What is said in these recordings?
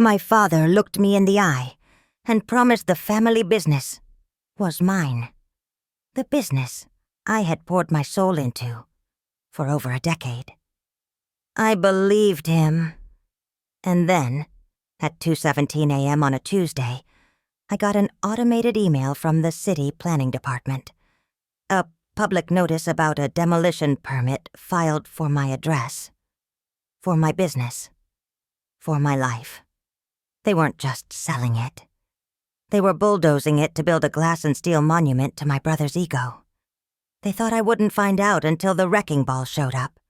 My father looked me in the eye and promised the family business was mine. The business I had poured my soul into for over a decade. I believed him. And then, at 2:17 a.m. on a Tuesday, I got an automated email from the city planning department. A public notice about a demolition permit filed for my address. For my business. For my life. They weren't just selling it. They were bulldozing it to build a glass and steel monument to my brother's ego. They thought I wouldn't find out until the wrecking ball showed up.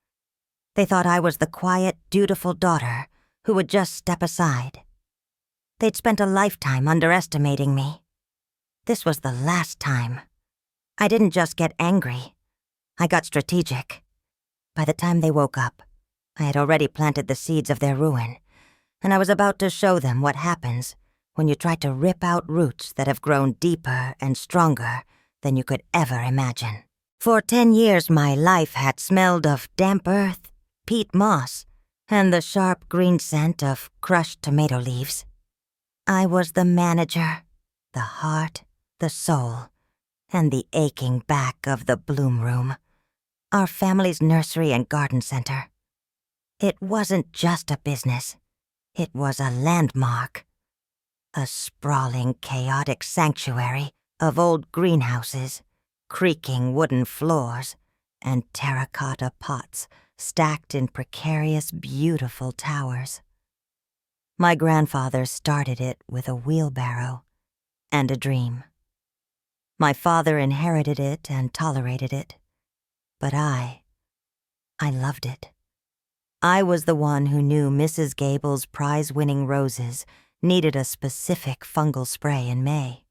They thought I was the quiet, dutiful daughter who would just step aside. They'd spent a lifetime underestimating me. This was the last time. I didn't just get angry. I got strategic. By the time they woke up, I had already planted the seeds of their ruin, and I was about to show them what happens when you try to rip out roots that have grown deeper and stronger than you could ever imagine. For 10 years, my life had smelled of damp earth, peat moss, and the sharp green scent of crushed tomato leaves. I was the manager, the heart, the soul, and the aching back of the Bloom Room, our family's nursery and garden center. It wasn't just a business. It was a landmark. A sprawling, chaotic sanctuary of old greenhouses, creaking wooden floors, and terracotta pots stacked in precarious, beautiful towers. My grandfather started it with a wheelbarrow and a dream. My father inherited it and tolerated it, but I loved it. I was the one who knew Mrs. Gable's prize-winning roses needed a specific fungal spray in May.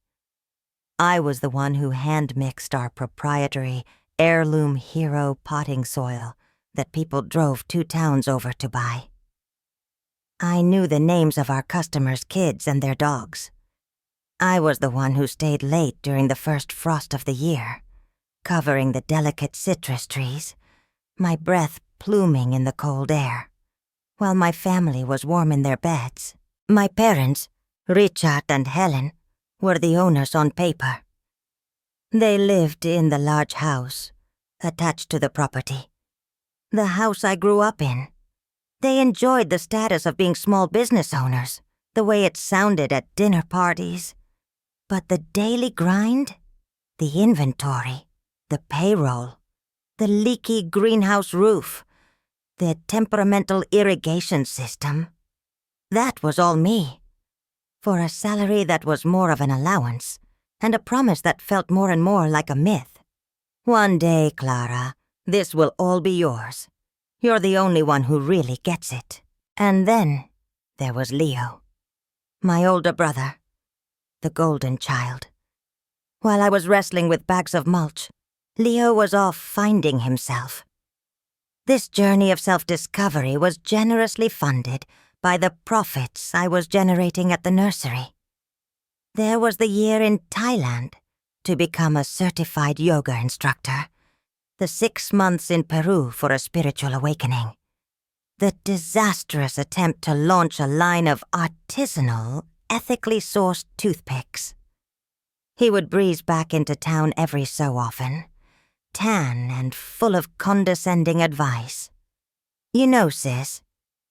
I was the one who hand-mixed our proprietary heirloom hero potting soil that people drove 2 towns over to buy. I knew the names of our customers' kids and their dogs. I was the one who stayed late during the first frost of the year, covering the delicate citrus trees, my breath pluming in the cold air, while my family was warm in their beds. My parents, Richard and Helen, were the owners on paper. They lived in the large house attached to the property, the house I grew up in. They enjoyed the status of being small business owners, the way it sounded at dinner parties. But the daily grind, the inventory, the payroll, the leaky greenhouse roof, the temperamental irrigation system, that was all me. For a salary that was more of an allowance, and a promise that felt more and more like a myth. One day, Clara, this will all be yours. You're the only one who really gets it. And then there was Leo, my older brother, the golden child. While I was wrestling with bags of mulch, Leo was off finding himself. This journey of self-discovery was generously funded by the profits I was generating at the nursery. There was the year in Thailand to become a certified yoga instructor, the 6 months in Peru for a spiritual awakening, the disastrous attempt to launch a line of artisanal, ethically sourced toothpicks. He would breeze back into town every so often, tan and full of condescending advice. You know, sis,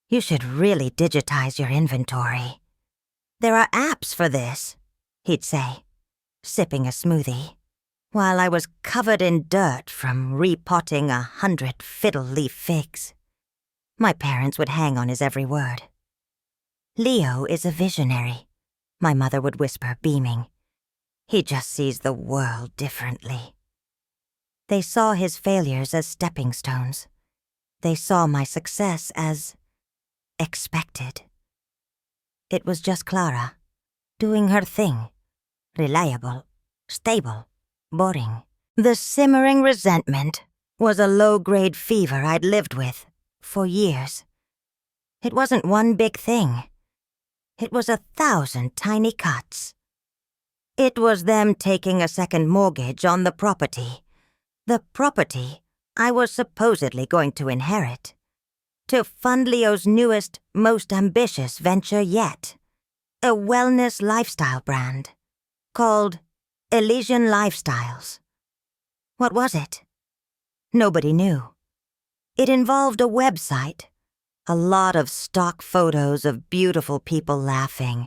you should really digitize your inventory. There are apps for this, he'd say, sipping a smoothie, while I was covered in dirt from repotting 100 fiddle-leaf figs. My parents would hang on his every word. Leo is a visionary, my mother would whisper, beaming. He just sees the world differently. They saw his failures as stepping stones. They saw my success as expected. It was just Clara, doing her thing, reliable, stable, boring. The simmering resentment was a low-grade fever I'd lived with for years. It wasn't one big thing. It was 1,000 tiny cuts. It was them taking a second mortgage on the property I was supposedly going to inherit, to fund Leo's newest, most ambitious venture yet. a wellness lifestyle brand called Elysian Lifestyles. What was it? Nobody knew. It involved a website, a lot of stock photos of beautiful people laughing,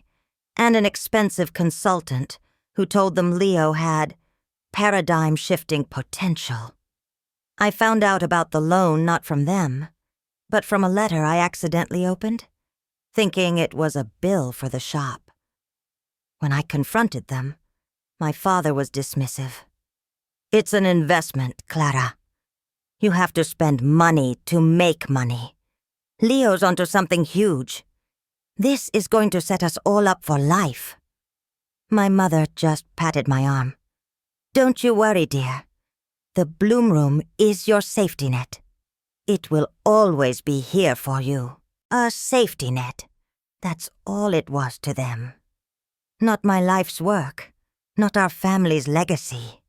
and an expensive consultant who told them Leo had paradigm-shifting potential. I found out about the loan not from them, but from a letter I accidentally opened, thinking it was a bill for the shop. When I confronted them, my father was dismissive. "It's an investment, Clara. You have to spend money to make money. Leo's onto something huge. This is going to set us all up for life." My mother just patted my arm. "Don't you worry, dear. The Bloom Room is your safety net. It will always be here for you. A safety net. That's all it was to them. Not my life's work. Not our family's legacy.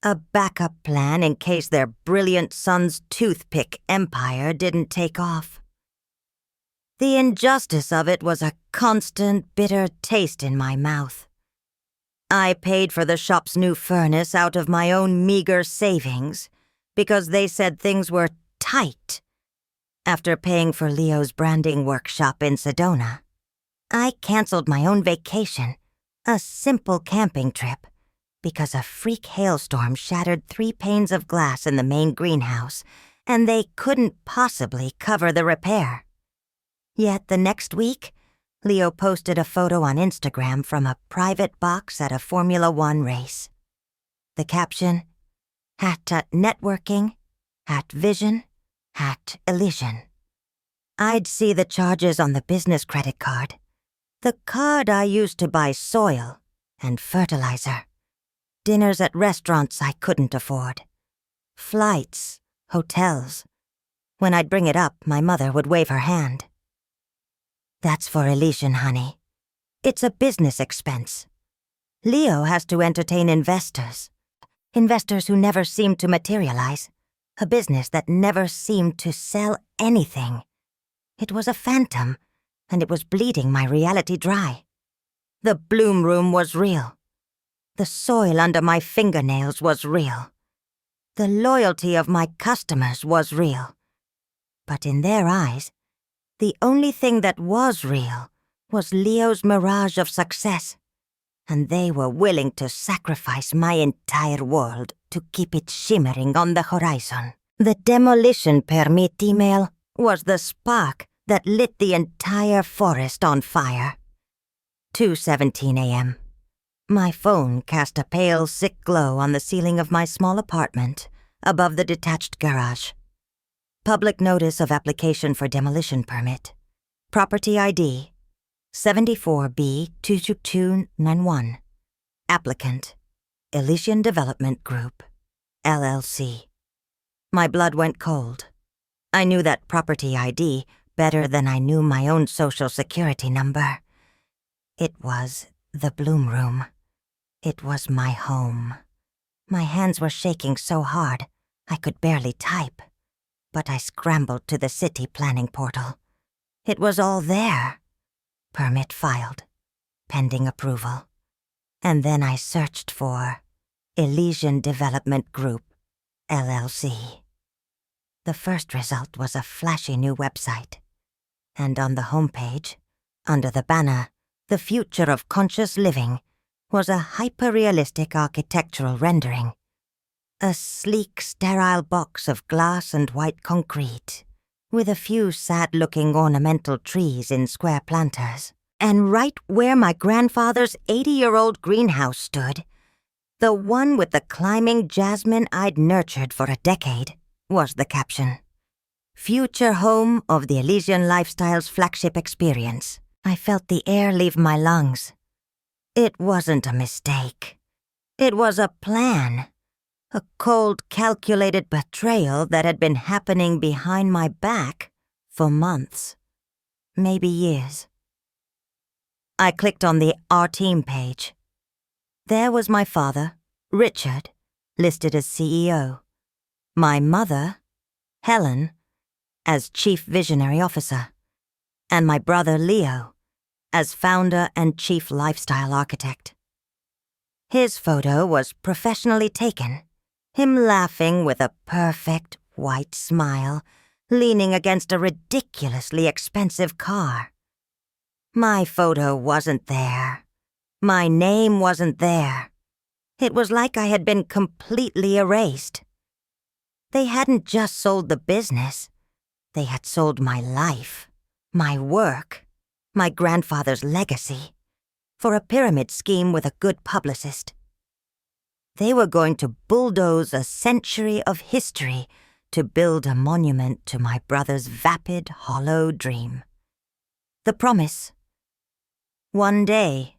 A backup plan in case their brilliant son's toothpick empire didn't take off. The injustice of it was a constant, bitter taste in my mouth. I paid for the shop's new furnace out of my own meager savings because they said things were tight after paying for Leo's branding workshop in Sedona. I canceled my own vacation, a simple camping trip, because a freak hailstorm shattered 3 panes of glass in the main greenhouse, and they couldn't possibly cover the repair. Yet the next week, Leo posted a photo on Instagram from a private box at a Formula One race. The caption, #networking, #vision, #Elysian. I'd see the charges on the business credit card, the card I used to buy soil and fertilizer, dinners at restaurants I couldn't afford, flights, hotels. When I'd bring it up, my mother would wave her hand. "That's for Elysian, honey. It's a business expense. Leo has to entertain investors who never seemed to materialize, a business that never seemed to sell anything. It was a phantom, and it was bleeding my reality dry. The Bloom Room was real. The soil under my fingernails was real. The loyalty of my customers was real. But in their eyes, the only thing that was real was Leo's mirage of success, and they were willing to sacrifice my entire world to keep it shimmering on the horizon. The demolition permit email was the spark that lit the entire forest on fire. 2:17 a.m. My phone cast a pale, sick glow on the ceiling of my small apartment above the detached garage. Public notice of application for demolition permit. Property ID 74B22291. Applicant Elysian Development Group, LLC. My blood went cold. I knew that property ID better than I knew my own social security number. It was the Bloom Room. It was my home. My hands were shaking so hard I could barely type, but I scrambled to the city planning portal. It was all there. Permit filed, pending approval. And then I searched for Elysian Development Group, LLC. The first result was a flashy new website. And on the homepage, under the banner, "The Future of Conscious Living," was a hyper-realistic architectural rendering. A sleek, sterile box of glass and white concrete, with a few sad-looking ornamental trees in square planters. And right where my grandfather's 80-year-old greenhouse stood, the one with the climbing jasmine I'd nurtured for a decade, was the caption. "Future home of the Elysian Lifestyles flagship experience." I felt the air leave my lungs. It wasn't a mistake. It was a plan. A cold, calculated betrayal that had been happening behind my back for months, maybe years. I clicked on the Our Team page. There was my father, Richard, listed as CEO. My mother, Helen, as Chief Visionary Officer. And my brother Leo, as founder and chief lifestyle architect. His photo was professionally taken, him laughing with a perfect white smile, leaning against a ridiculously expensive car. My photo wasn't there. My name wasn't there. It was like I had been completely erased. They hadn't just sold the business. They had sold my life, my work, my grandfather's legacy, for a pyramid scheme with a good publicist. They were going to bulldoze a century of history to build a monument to my brother's vapid, hollow dream. The promise: one day,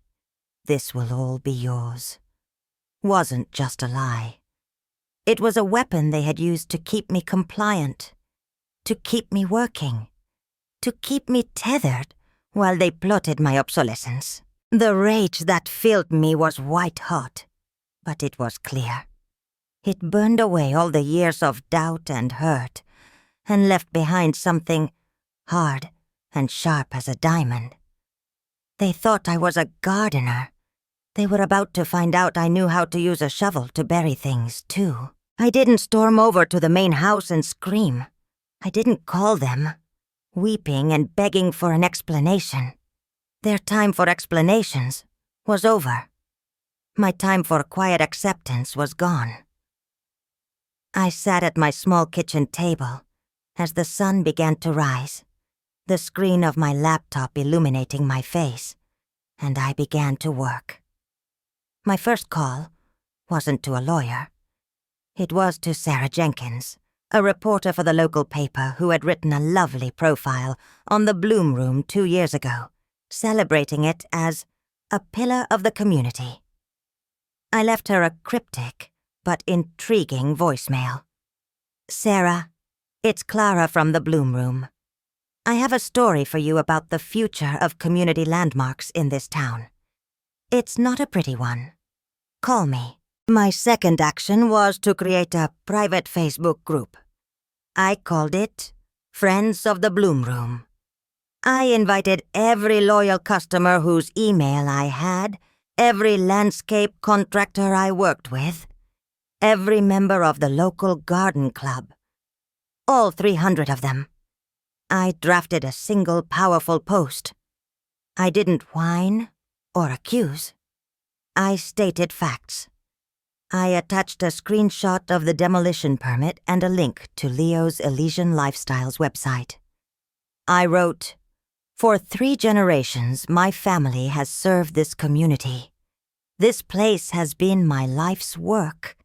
this will all be yours, wasn't just a lie. It was a weapon they had used to keep me compliant, to keep me working, to keep me tethered while they plotted my obsolescence. The rage that filled me was white hot, but it was clear. It burned away all the years of doubt and hurt, and left behind something hard and sharp as a diamond. They thought I was a gardener. They were about to find out I knew how to use a shovel to bury things, too. I didn't storm over to the main house and scream. I didn't call them, weeping and begging for an explanation. Their time for explanations was over. My time for quiet acceptance was gone. I sat at my small kitchen table as the sun began to rise, the screen of my laptop illuminating my face, and I began to work. My first call wasn't to a lawyer. It was to Sarah Jenkins, a reporter for the local paper who had written a lovely profile on the Bloom Room 2 years ago, celebrating it as a pillar of the community. I left her a cryptic but intriguing voicemail. "Sarah, it's Clara from the Bloom Room. I have a story for you about the future of community landmarks in this town. It's not a pretty one. Call me." My second action was to create a private Facebook group. I called it Friends of the Bloom Room. I invited every loyal customer whose email I had, every landscape contractor I worked with, every member of the local garden club, all 300 of them. I drafted a single powerful post. I didn't whine or accuse. I stated facts. I attached a screenshot of the demolition permit and a link to Leo's Elysian Lifestyles website. I wrote, "For 3 generations, my family has served this community. This place has been my life's work.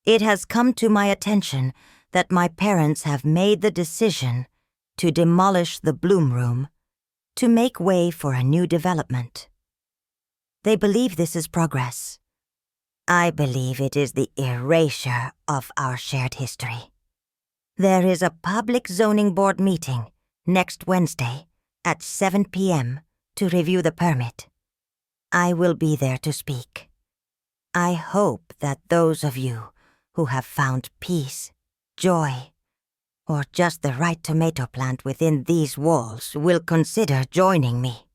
It has come to my attention that my parents have made the decision to demolish the Bloom Room to make way for a new development. They believe this is progress. I believe it is the erasure of our shared history. There is a public zoning board meeting next Wednesday at 7 p.m. to review the permit. I will be there to speak. I hope that those of you who have found peace, joy, or just the right tomato plant within these walls will consider joining me."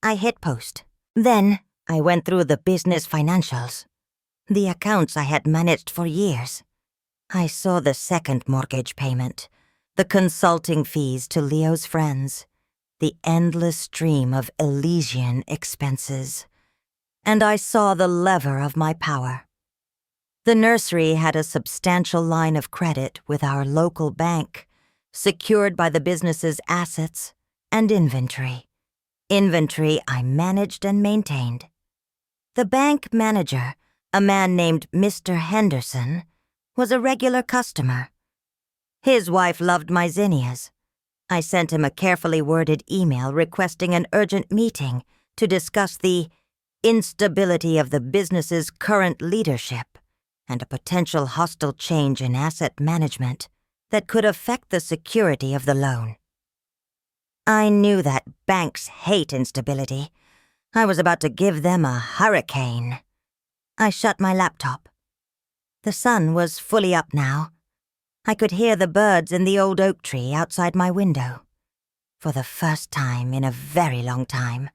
I hit post. Then I went through the business financials, the accounts I had managed for years. I saw the second mortgage payment, the consulting fees to Leo's friends, the endless stream of Elysian expenses. And I saw the lever of my power. The nursery had a substantial line of credit with our local bank, secured by the business's assets and inventory. Inventory I managed and maintained. The bank manager, a man named Mr. Henderson, was a regular customer. His wife loved my zinnias. I sent him a carefully worded email requesting an urgent meeting to discuss the instability of the business's current leadership and a potential hostile change in asset management that could affect the security of the loan. I knew that banks hate instability. I was about to give them a hurricane. I shut my laptop. The sun was fully up now. I could hear the birds in the old oak tree outside my window. For the first time in a very long time,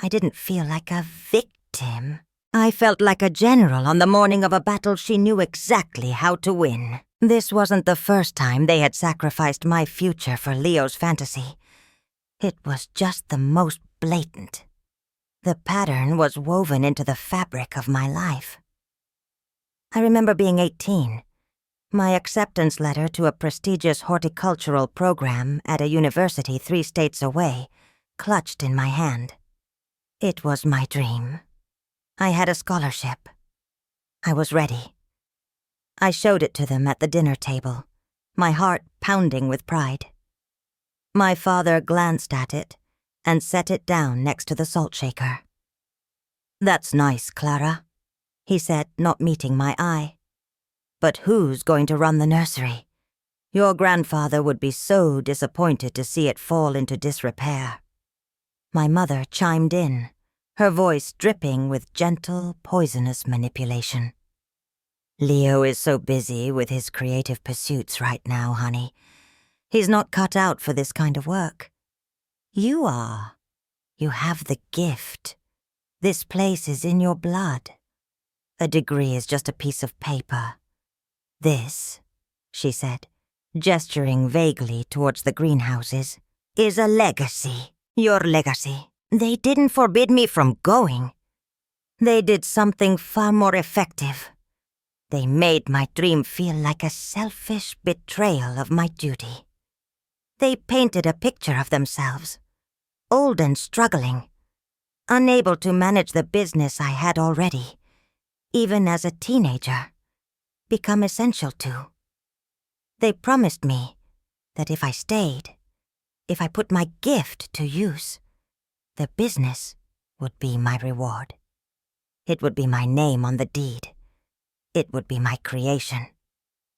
I didn't feel like a victim. I felt like a general on the morning of a battle she knew exactly how to win. This wasn't the first time they had sacrificed my future for Leo's fantasy. It was just the most blatant. The pattern was woven into the fabric of my life. I remember being 18. My acceptance letter to a prestigious horticultural program at a university 3 states away, clutched in my hand. It was my dream. I had a scholarship. I was ready. I showed it to them at the dinner table, my heart pounding with pride. My father glanced at it and set it down next to the salt shaker. "That's nice, Clara," he said, not meeting my eye. "But who's going to run the nursery? Your grandfather would be so disappointed to see it fall into disrepair." My mother chimed in, her voice dripping with gentle, poisonous manipulation. "Leo is so busy with his creative pursuits right now, honey. He's not cut out for this kind of work. You are. You have the gift. This place is in your blood. A degree is just a piece of paper. This," she said, gesturing vaguely towards the greenhouses, "is a legacy. Your legacy. They didn't forbid me from going. They did something far more effective. They made my dream feel like a selfish betrayal of my duty. They painted a picture of themselves, old and struggling, unable to manage the business I had already, even as a teenager, become essential to. They promised me that if I stayed, if I put my gift to use, the business would be my reward. It would be my name on the deed. It would be my creation.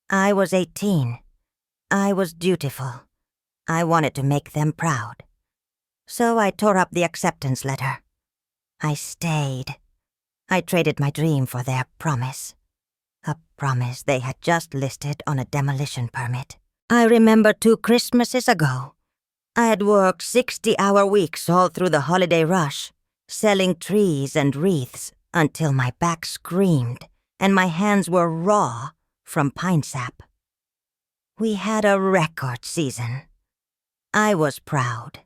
I was 18. I was dutiful. I wanted to make them proud. So I tore up the acceptance letter. I stayed. I traded my dream for their promise. A promise they had just listed on a demolition permit. I remember 2 Christmases ago. I had worked 60-hour weeks all through the holiday rush, selling trees and wreaths until my back screamed and my hands were raw from pine sap. We had a record season. I was proud.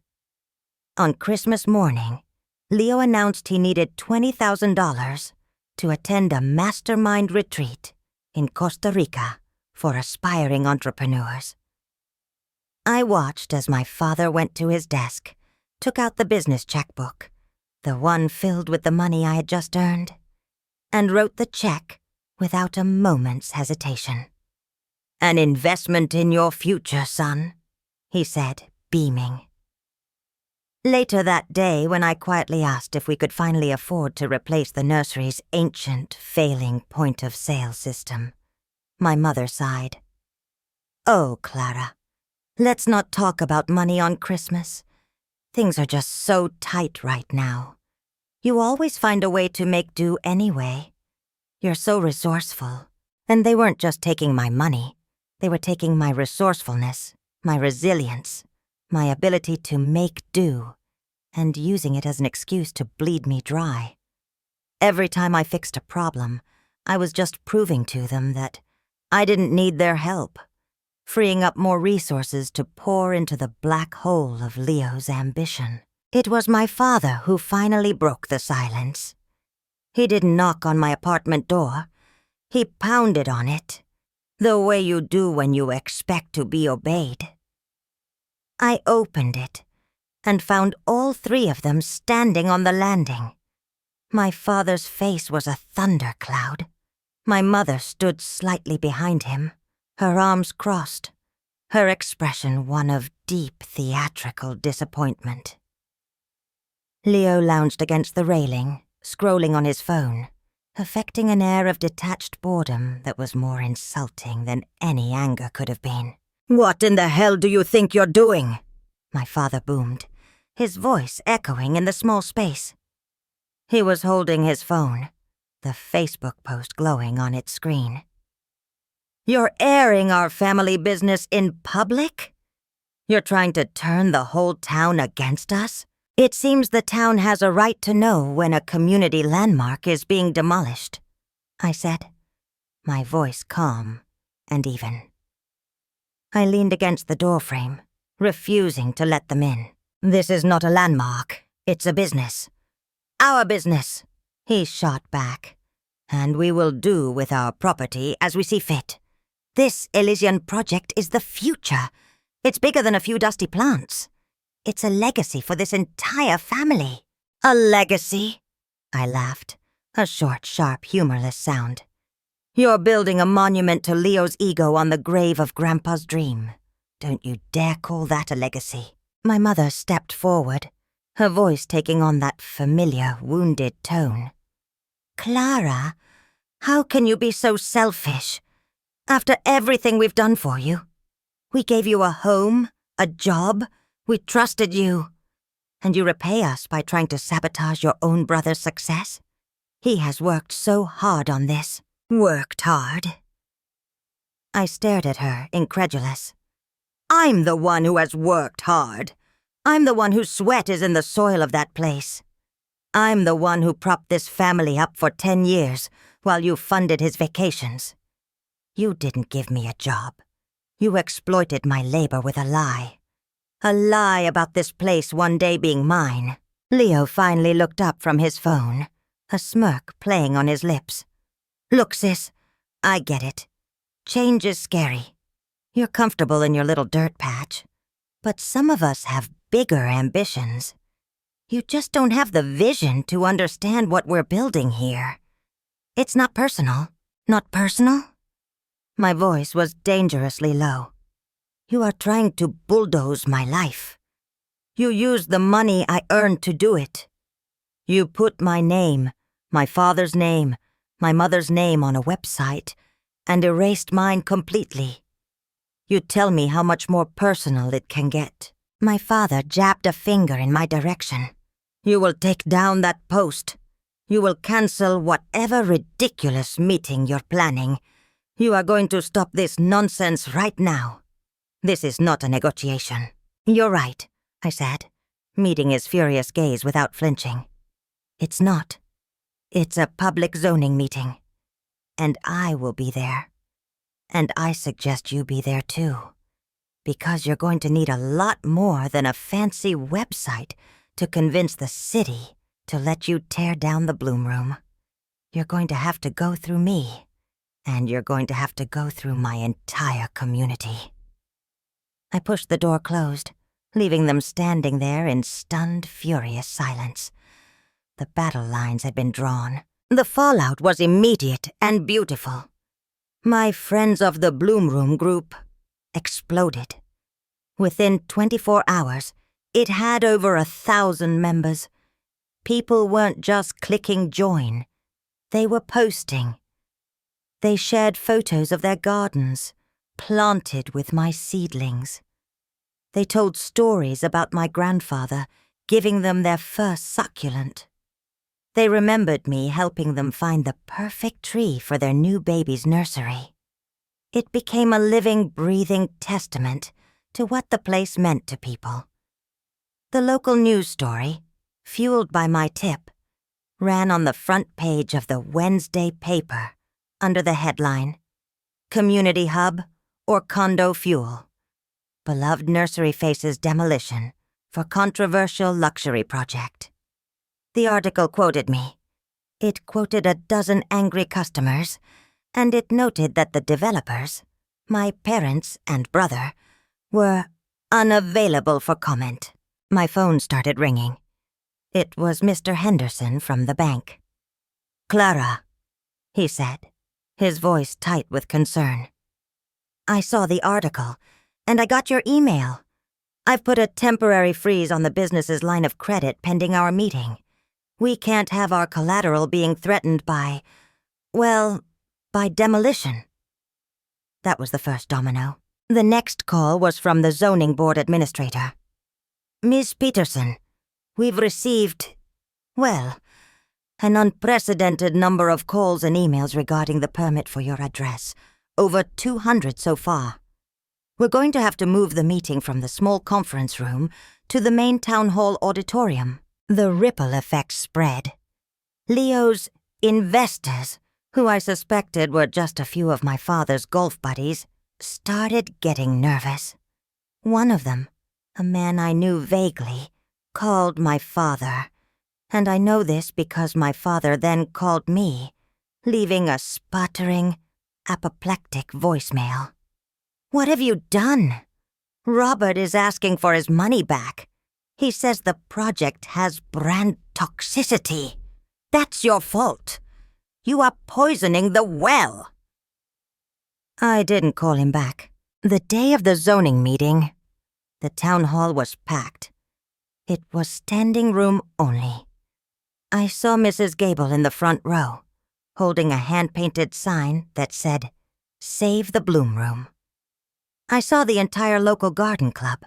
On Christmas morning, Leo announced he needed $20,000 to attend a mastermind retreat in Costa Rica for aspiring entrepreneurs. I watched as my father went to his desk, took out the business checkbook, the one filled with the money I had just earned, and wrote the check without a moment's hesitation. "An investment in your future, son," he said, beaming. Later that day, when I quietly asked if we could finally afford to replace the nursery's ancient, failing point-of-sale system, my mother sighed. "Oh, Clara, let's not talk about money on Christmas. Things are just so tight right now. You always find a way to make do anyway. You're so resourceful. And they weren't just taking my money. They were taking my resourcefulness, my resilience, my ability to make do, and using it as an excuse to bleed me dry. Every time I fixed a problem, I was just proving to them that I didn't need their help, freeing up more resources to pour into the black hole of Leo's ambition. It was my father who finally broke the silence. He didn't knock on my apartment door. He pounded on it, the way you do when you expect to be obeyed. I opened it and found all 3 of them standing on the landing. My father's face was a thundercloud. My mother stood slightly behind him, her arms crossed, her expression one of deep theatrical disappointment. Leo lounged against the railing, scrolling on his phone, affecting an air of detached boredom that was more insulting than any anger could have been. "What in the hell do you think you're doing?" my father boomed, his voice echoing in the small space. He was holding his phone, the Facebook post glowing on its screen. "You're airing our family business in public? You're trying to turn the whole town against us? It seems the town has a right to know when a community landmark is being demolished, I said, my voice calm and even. I leaned against the doorframe, refusing to let them in. This is not a landmark, it's a business. Our business, he shot back. And we will do with our property as we see fit. This Elysian project is the future. It's bigger than a few dusty plants. It's a legacy for this entire family. A legacy? I laughed, a short, sharp, humorless sound. You're building a monument to Leo's ego on the grave of Grandpa's dream. Don't you dare call that a legacy. My mother stepped forward, her voice taking on that familiar, wounded tone. Clara, how can you be so selfish? After everything we've done for you. We gave you a home, a job, we trusted you. And you repay us by trying to sabotage your own brother's success? He has worked so hard on this. Worked hard? I stared at her, incredulous. I'm the one who has worked hard. I'm the one whose sweat is in the soil of that place. I'm the one who propped this family up for 10 years while you funded his vacations. You didn't give me a job. You exploited my labor with a lie. A lie about this place one day being mine. Leo finally looked up from his phone, a smirk playing on his lips. Look, sis, I get it. Change is scary. You're comfortable in your little dirt patch. But some of us have bigger ambitions. You just don't have the vision to understand what we're building here. It's not personal. Not personal? My voice was dangerously low. You are trying to bulldoze my life. You used the money I earned to do it. You put my name, my father's name, my mother's name on a website, and erased mine completely. You tell me how much more personal it can get. My father jabbed a finger in my direction. You will take down that post. You will cancel whatever ridiculous meeting you're planning. You are going to stop this nonsense right now. This is not a negotiation. You're right, I said, meeting his furious gaze without flinching. It's not. It's a public zoning meeting. And I will be there. And I suggest you be there too. Because you're going to need a lot more than a fancy website to convince the city to let you tear down the Bloom Room. You're going to have to go through me. And you're going to have to go through my entire community. I pushed the door closed, leaving them standing there in stunned, furious silence. The battle lines had been drawn. The fallout was immediate and beautiful. My Friends of the Bloom Room group exploded. Within 24 hours, it had over 1,000 members. People weren't just clicking join. They were posting. They shared photos of their gardens, planted with my seedlings. They told stories about my grandfather, giving them their first succulent. They remembered me helping them find the perfect tree for their new baby's nursery. It became a living, breathing testament to what the place meant to people. The local news story, fueled by my tip, ran on the front page of the Wednesday paper under the headline, Community Hub or Condo Fuel. Beloved nursery faces demolition for controversial luxury project. The article quoted me. It quoted a dozen angry customers, and it noted that the developers, my parents and brother, were unavailable for comment. My phone started ringing. It was Mr. Henderson from the bank. Clara, he said, his voice tight with concern. I saw the article, and I got your email. I've put a temporary freeze on the business's line of credit pending our meeting. We can't have our collateral being threatened by demolition. That was the first domino. The next call was from the zoning board administrator. Ms. Peterson, we've received, an unprecedented number of calls and emails regarding the permit for your address. Over 200 so far. We're going to have to move the meeting from the small conference room to the main town hall auditorium. The ripple effect spread. Leo's investors, who I suspected were just a few of my father's golf buddies, started getting nervous. One of them, a man I knew vaguely, called my father, and I know this because my father then called me, leaving a sputtering, apoplectic voicemail. "What have you done? Robert is asking for his money back. He says the project has brand toxicity. That's your fault. You are poisoning the well." I didn't call him back. The day of the zoning meeting, the town hall was packed. It was standing room only. I saw Mrs. Gable in the front row, holding a hand-painted sign that said, "Save the Bloom Room." I saw the entire local garden club,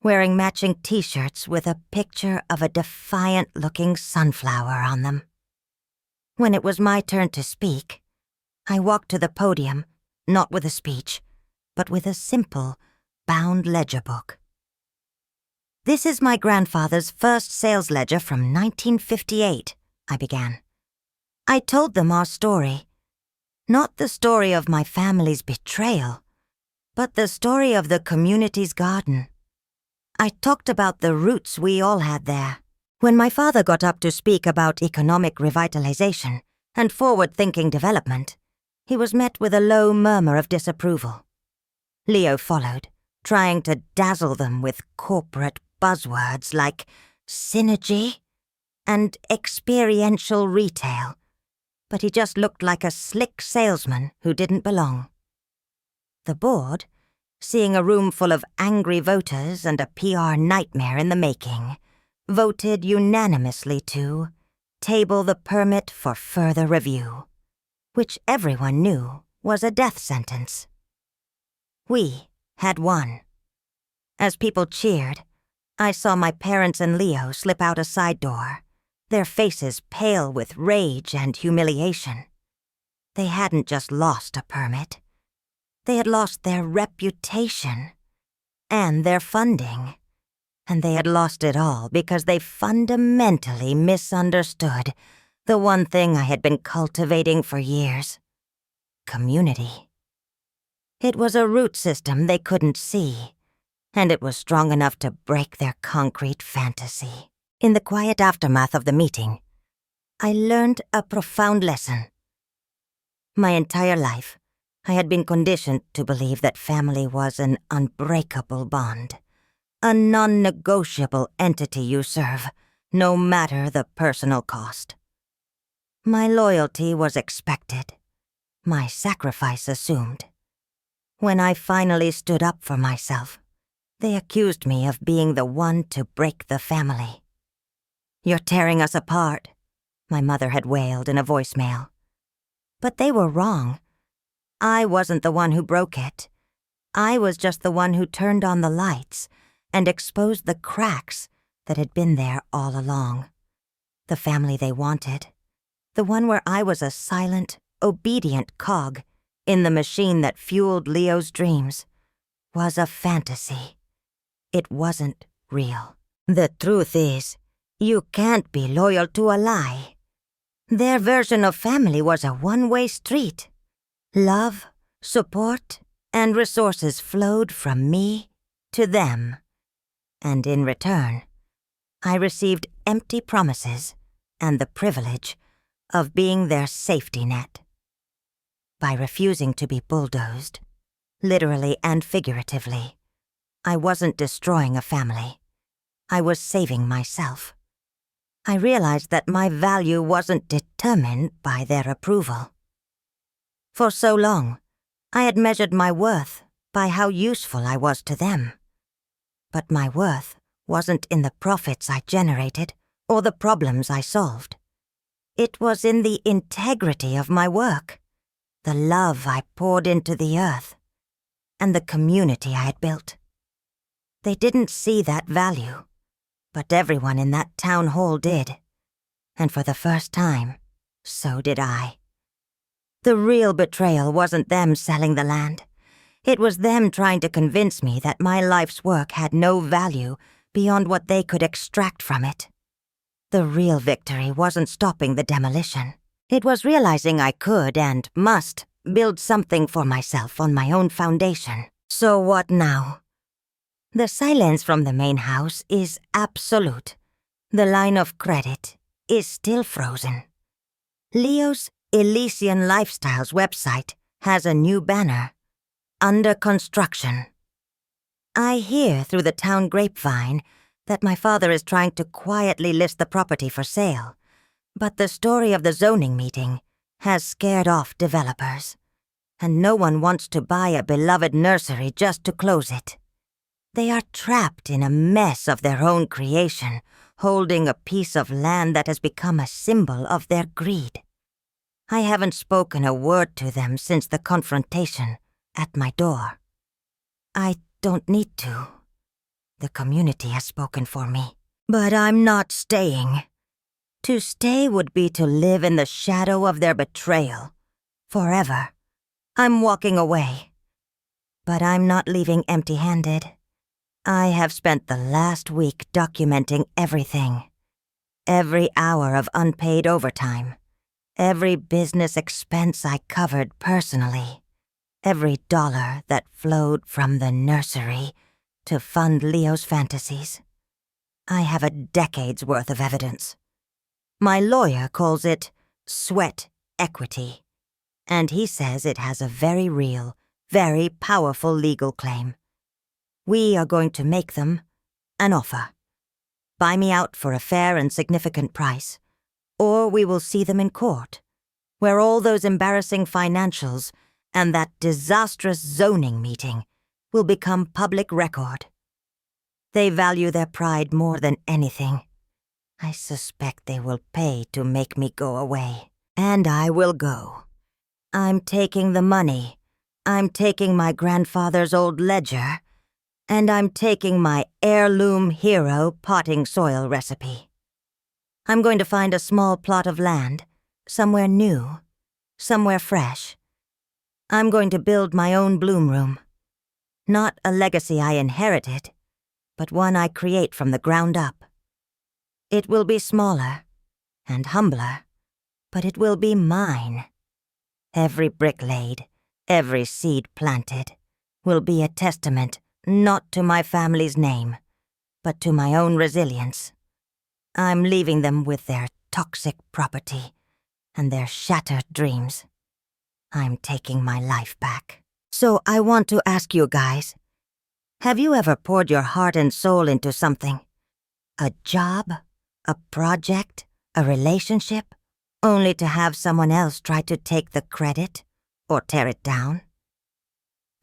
wearing matching t-shirts with a picture of a defiant-looking sunflower on them. When it was my turn to speak, I walked to the podium, not with a speech, but with a simple, bound ledger book. "This is my grandfather's first sales ledger from 1958, I began. I told them our story. Not the story of my family's betrayal, but the story of the community's garden. I talked about the roots we all had there. When my father got up to speak about economic revitalization and forward-thinking development, he was met with a low murmur of disapproval. Leo followed, trying to dazzle them with corporate buzzwords like synergy and experiential retail, but he just looked like a slick salesman who didn't belong. The board, seeing a room full of angry voters and a PR nightmare in the making, voted unanimously to table the permit for further review, which everyone knew was a death sentence. We had won. As people cheered, I saw my parents and Leo slip out a side door, their faces pale with rage and humiliation. They hadn't just lost a permit. They had lost their reputation and their funding. And they had lost it all because they fundamentally misunderstood the one thing I had been cultivating for years: community. It was a root system they couldn't see, and it was strong enough to break their concrete fantasy. In the quiet aftermath of the meeting, I learned a profound lesson. My entire life, I had been conditioned to believe that family was an unbreakable bond. A non-negotiable entity you serve, no matter the personal cost. My loyalty was expected, my sacrifice assumed. When I finally stood up for myself, they accused me of being the one to break the family. "You're tearing us apart," my mother had wailed in a voicemail. But they were wrong. I wasn't the one who broke it. I was just the one who turned on the lights and exposed the cracks that had been there all along. The family they wanted, the one where I was a silent, obedient cog in the machine that fueled Leo's dreams, was a fantasy. It wasn't real. The truth is, you can't be loyal to a lie. Their version of family was a one-way street. Love, support, and resources flowed from me to them. And in return, I received empty promises and the privilege of being their safety net. By refusing to be bulldozed, literally and figuratively, I wasn't destroying a family. I was saving myself. I realized that my value wasn't determined by their approval. For so long, I had measured my worth by how useful I was to them. But my worth wasn't in the profits I generated or the problems I solved. It was in the integrity of my work, the love I poured into the earth, and the community I had built. They didn't see that value, but everyone in that town hall did. And for the first time, so did I. The real betrayal wasn't them selling the land. It was them trying to convince me that my life's work had no value beyond what they could extract from it. The real victory wasn't stopping the demolition. It was realizing I could and must build something for myself on my own foundation. So what now? The silence from the main house is absolute. The line of credit is still frozen. Leo's Elysian Lifestyles website has a new banner. Under construction. I hear through the town grapevine that my father is trying to quietly list the property for sale, but the story of the zoning meeting has scared off developers, and no one wants to buy a beloved nursery just to close it. They are trapped in a mess of their own creation, holding a piece of land that has become a symbol of their greed. I haven't spoken a word to them since the confrontation at my door. I don't need to. The community has spoken for me. But I'm not staying. To stay would be to live in the shadow of their betrayal. Forever. I'm walking away. But I'm not leaving empty-handed. I have spent the last week documenting everything. Every hour of unpaid overtime. Every business expense I covered personally. Every dollar that flowed from the nursery to fund Leo's fantasies. I have a decade's worth of evidence. My lawyer calls it sweat equity, and he says it has a very real, very powerful legal claim. We are going to make them an offer. Buy me out for a fair and significant price, or we will see them in court, where all those embarrassing financials and that disastrous zoning meeting will become public record. They value their pride more than anything. I suspect they will pay to make me go away. And I will go. I'm taking the money. I'm taking my grandfather's old ledger. And I'm taking my heirloom hero potting soil recipe. I'm going to find a small plot of land, somewhere new, somewhere fresh. I'm going to build my own bloom room. Not a legacy I inherited, but one I create from the ground up. It will be smaller and humbler, but it will be mine. Every brick laid, every seed planted, will be a testament not to my family's name, but to my own resilience. I'm leaving them with their toxic property and their shattered dreams. I'm taking my life back. So I want to ask you guys, have you ever poured your heart and soul into something? A job? A project? A relationship? Only to have someone else try to take the credit or tear it down?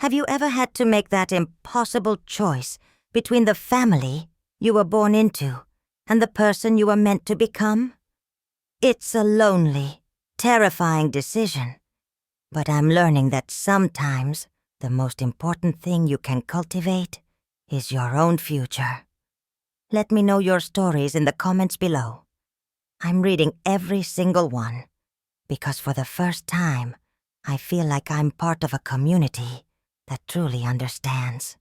Have you ever had to make that impossible choice between the family you were born into and the person you were meant to become? It's a lonely, terrifying decision. But I'm learning that sometimes the most important thing you can cultivate is your own future. Let me know your stories in the comments below. I'm reading every single one, because for the first time, I feel like I'm part of a community that truly understands.